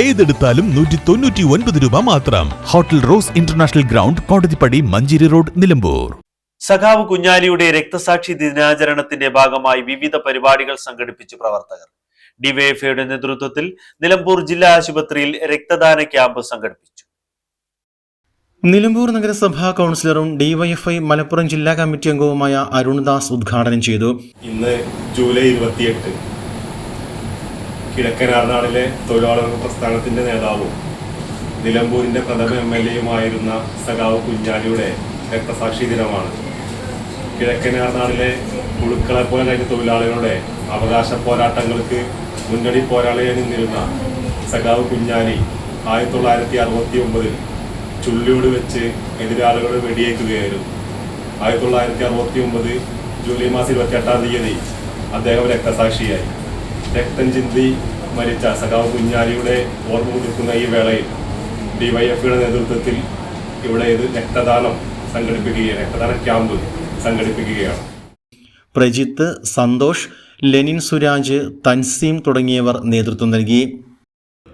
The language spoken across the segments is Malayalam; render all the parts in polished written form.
ഏതെടുത്താലും 199 രൂപ മാത്രം. Hotel rose international ground, Kodathippadi, Manjeri road, Nilambur. സഖാവ് കുഞ്ഞാലിയുടെ രക്തസാക്ഷി ദിനാചരണത്തിന്റെ ഭാഗമായി വിവിധ പരിപാടികൾ സംഘടിപ്പിച്ചു പ്രവർത്തകർ. ഡിവൈഎഫ്ഐയുടെ നേതൃത്വത്തിൽ നിലമ്പൂർ ജില്ലാ ആശുപത്രിയിൽ രക്തദാന ക്യാമ്പ് സംഘടിപ്പിച്ചു. നിലമ്പൂർ നഗരസഭാ കൗൺസിലറും ഡിവൈഎഫ്ഐ മലപ്പുറം ജില്ലാ കമ്മിറ്റി അംഗവുമായ അരുൺദാസ് ഉദ്ഘാടനം ചെയ്തു. ഇന്ന് ജൂലൈ 28 കിഴക്കൻ ആർനാടിലെ തൊഴിലാളർ പ്രസ്ഥാനത്തിന്റെ നേതാവും നിലമ്പൂരിന്റെ പ്രഥമ MLA-യുമായിരുന്ന സഖാവ് കുഞ്ഞാലിയുടെ രക്തസാക്ഷി ദിനമാണ്. കിഴക്കൻ ആർനാടിലെ പുഴുക്കളെ പോലെ കഴിഞ്ഞ തൊഴിലാളികളുടെ അവകാശ പോരാട്ടങ്ങൾക്ക് മുന്നണി പോരാളിയായി നിന്നിരുന്ന സഖാവ് കുഞ്ഞാലി 1969 ചുള്ളിയോട് വെച്ച് എതിരാളികളെ വെടിയേക്കുകയായിരുന്നു. 1969 ജൂലൈ മാസം 28-ാം തീയതി അദ്ദേഹം രക്തസാക്ഷിയായി. രക്തം ചിന്തി മരിച്ച സഖാവ് കുഞ്ഞാലിയുടെ ഓർമ്മ പുതുക്കുന്ന ഈ വേളയിൽ ഡിവൈഎഫ്ഐയുടെ നേതൃത്വത്തിൽ ഇവിടെ രക്തദാനം ക്യാമ്പ് സംഘടിപ്പിക്കുകയാണ്. പ്രജിത്ത്, സന്തോഷ്, ലെനിൻ, സുരാജ്, തൻസീം തുടങ്ങിയവർ നേതൃത്വം നൽകി.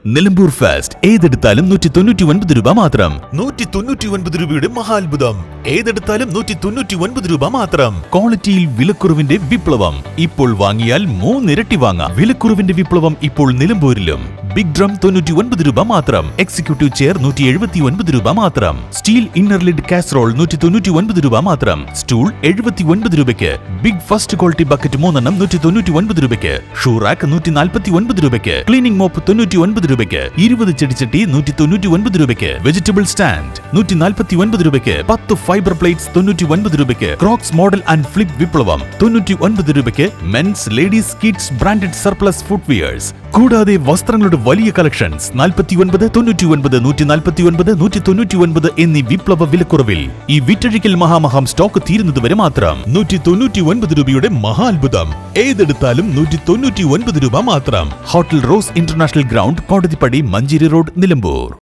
നിലമ്പൂർ ഫാസ്റ്റ് ഏതെടുത്താലും 199 രൂപ മാത്രം. 199 രൂപയുടെ മഹാത്ഭുതം. ഏതെടുത്താലും 199 രൂപ മാത്രം. ക്വാളിറ്റിയിൽ വിലക്കുറവിന്റെ വിപ്ലവം. ഇപ്പോൾ വാങ്ങിയാൽ 3 ഇരട്ടി വാങ്ങാം. വിലക്കുറവിന്റെ വിപ്ലവം ഇപ്പോൾ നിലമ്പൂരിലും. ബിഗ് ഡ്രം 99 രൂപ മാത്രം. എക്സിക്യൂട്ടീവ് ചെയർ 179 രൂപ മാത്രം. സ്റ്റീൽ ഇന്നർ ലിഡ് കാസറോൾ 199 രൂപ മാത്രം. സ്റ്റൂൾ 79 രൂപയ്ക്ക്. ബിഗ് ഫസ്റ്റ് ക്വാളിറ്റി ബക്കറ്റ് 3 എണ്ണം 199 രൂപയ്ക്ക്. ഷൂറാക്ക് 149 രൂപയ്ക്ക്. ക്ലീനിംഗ് മോപ്പ് 99 രൂപയ്ക്ക്. 20 ചെടിച്ചട്ടി 199 രൂപയ്ക്ക്. വെജിറ്റബിൾ സ്റ്റാൻഡ് 149 രൂപയ്ക്ക്. 10 ഫൈബർ പ്ലേറ്റ്സ് 99 രൂപയ്ക്ക്. ക്രോക്സ് മോഡൽ ആൻഡ് ഫ്ലിപ്പ് വിപ്ലവം 99 രൂപയ്ക്ക്. Men's, ladies, kids branded surplus footwears. കൂടാതെ വസ്ത്രങ്ങളുടെ വലിയ കളക്ഷൻസ് 49, 99, 149, 199 എന്നീ വിപ്ലവ വിലക്കുറവിൽ. ഈ വിറ്റഴിക്കൽ മഹാമഹം സ്റ്റോക്ക് തീരുന്നതുവരെ മാത്രം. 199 രൂപയുടെ മഹാത്ഭുതം. ഏതെടുത്താലും 199 രൂപ മാത്രം. Hotel rose international ground, Kodathippadi, Manjeri road, Nilambur.